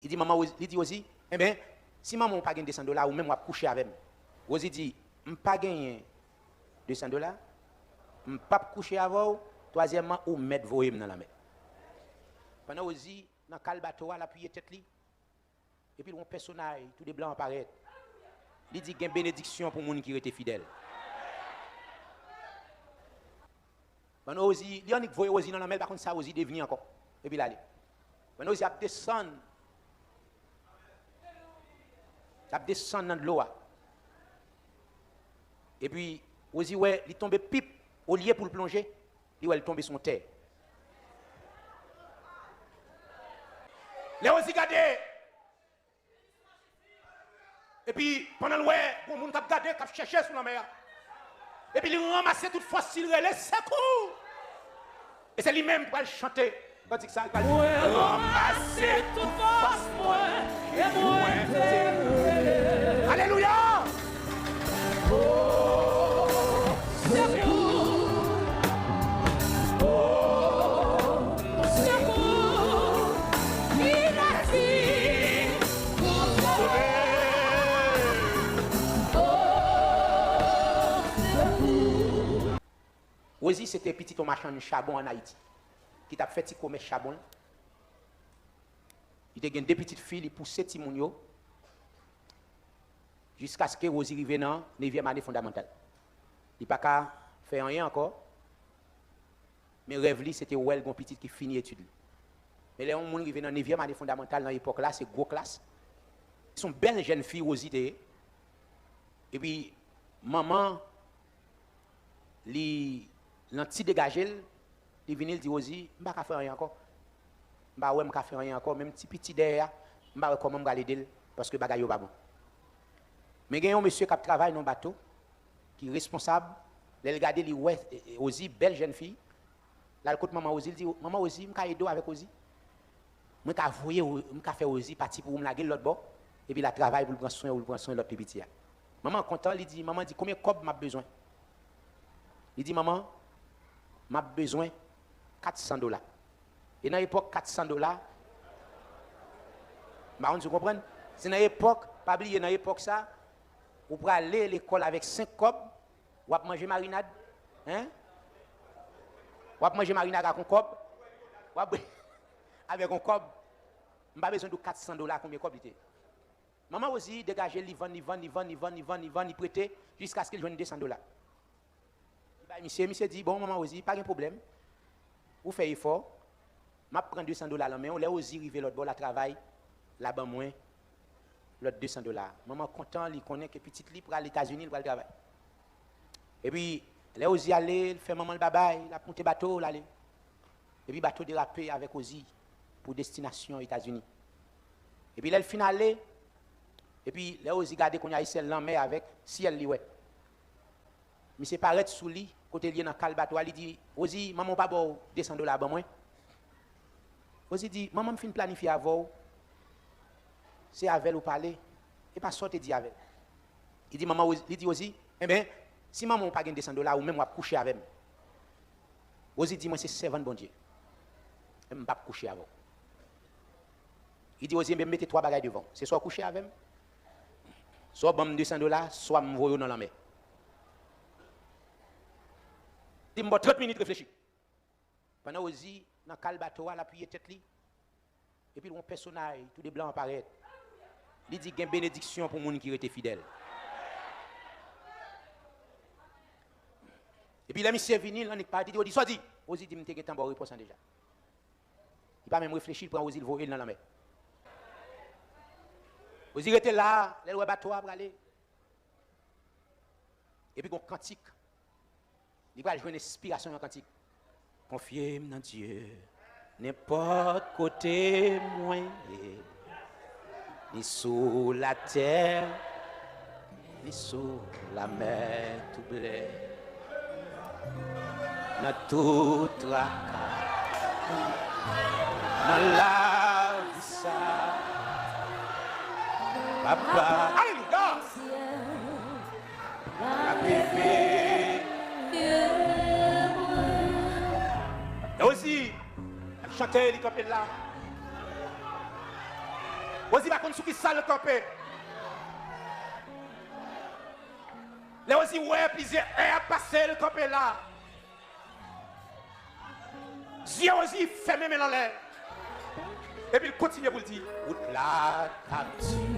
Il dit maman, il dit aussi, eh bien, si maman n'a pas gagné $200 ou même on va coucher avec moi. Rosie dit, je n'ai pas gagné $200, je ne pas coucher avec vous. Troisièmement, ou mettre vos dans la mer. Pendant Rosie, dans le bateau, elle a appuyé tête li. Et puis, un personnage, tout des blancs apparaît. Il dit qu'il y a une bénédiction pour les gens qui étaient fidèles. Pendant Rosie, il y a une Rosie dans la mer, par contre, ça Rosie devient encore. Et puis, là, pendant Rosie, elle descend. Elle descend dans l'eau. Et puis, Rosie, ouais, il tombe pipe au lieu pour le plonger. Il tombe sur terre. Les Rosie gardé. Et puis, pendant le ouais, pour le monde qui a gardé, qui a cherché sur la mer. Et puis, il ramasse toute force, il relève, c'est cool. Et c'est lui-même qui va chanter. Quand il ça, il va ramasser toute force, moi. Et moi, alléluia. Oh, c'est cool. Oh, c'est cool. Il a dit pour sauver. Oh, c'est cool. Rosie, c'était petit au marchand de charbon en Haïti. Qui t'a fait commerce charbon. Il a deux petites filles, il poussait Timounio jusqu'à ce que Rosie arrive dans la 9e année fondamentale. Il n'a pas fait rien encore. Mais rêve c'était ouais, une petite qui finit l'étude. Mais là, on arrive dans la 9e année fondamentale dans l'époque là, c'est gros classe. Ils sont belles jeunes filles Rosie. Et puis, maman, l'anti dégagé. Il vient il dit Rosie, je ne vais pas faire rien encore. Je ne vais pas faire rien encore. Même petit derrière, je ne vais pas comment l'aider parce que je ne vais pas bon. Mais il y a un monsieur qui travaille dans un bateau, qui est responsable. Il regarde Rosie, belle jeune fille. Là, il écoute maman Rosie, il dit maman Rosie, je vais aider avec Rosie. Je vais faire Rosie partir pour me laguer l'autre bord. Et puis, il travaille pour prendre soin de l'autre petit. Maman est content, il dit maman, combien de cobs j'ai besoin? Il dit maman, j'ai besoin $400. Et dans l'époque, $400, vous comprenez? C'est dans l'époque, pas oublier, dans l'époque, ça, vous pouvez aller à l'école avec 5 cobs, vous pouvez manger marinade. Hein? Vous pouvez manger marinade avec un cob. Avec un cob, vous n'avez pas besoin de $400, combien de cobs il était? Maman aussi, dégagez, il vend, prêter jusqu'à ce qu'il joigne $200. Monsieur dit, bon, maman aussi, pas de problème. Vous faites effort, je prends $200 là, mais on l'a aussi arrivé l'autre bord, la travail, là-bas moins, l'autre $200. Maman content, il connaît que petite li pour aller aux États-Unis, pour le travail. Et puis, là aussi aller, il fait maman le babaye, il a monté bateau, là. Et puis, bateau dérapé avec aussi pour destination aux États-Unis. Et puis, là, il finale, et puis, là aussi, regardez qu'on a ici l'enmer avec ciel liouet. Mais c'est paraît sous lit, côté lié dans le bateau, il dit, Rosie, maman pas bon $200 à moi. Rosie dit, maman me fin planifier avant. C'est avec ou parler. Et pas sortir dit avec. Il dit, maman, il dit aussi, eh bien, si maman pas gagné $200 ou même on va coucher avec moi. Rosie dit, moi c'est servant bon Dieu. Je ne vais pas coucher avec. Il dit, Rosie, mettez 3 bagages devant. C'est soit coucher avec moi, soit bon $200, soit me voyer dans la mer. Il m'a 30 minutes réfléchir. Pendant aussi, dans le bateau, il a appuyé tête li. Et puis, un personnage, tout des blancs apparaît. Il dit qu'il y a une bénédiction pour les gens qui étaient fidèles. Et puis, la monsieur venu, il pas dit, il dit, soit dit, Ozi dit, je suis en bonne réponse déjà. Il n'a pas même réfléchi, il prend Ozi, il va dans la mer. Ozi était là, il bateau pour aller. Et puis, il y a un cantique. Il va jouer une inspiration en cantique. Confiez-moi dans Dieu, n'importe côté moi, ni sous la terre, ni sous la mer troublée, dans toute la carte, dans la vie ça, papa, alléluia, la bébé. Et aussi, chanter, il est là. Aussi, par contre, ce qui sale campé. Là aussi, ouais, plusieurs heures passées le campé là. Dieu aussi, fermez mes dans l'air. Et puis il continue pour le dire. Route la captive.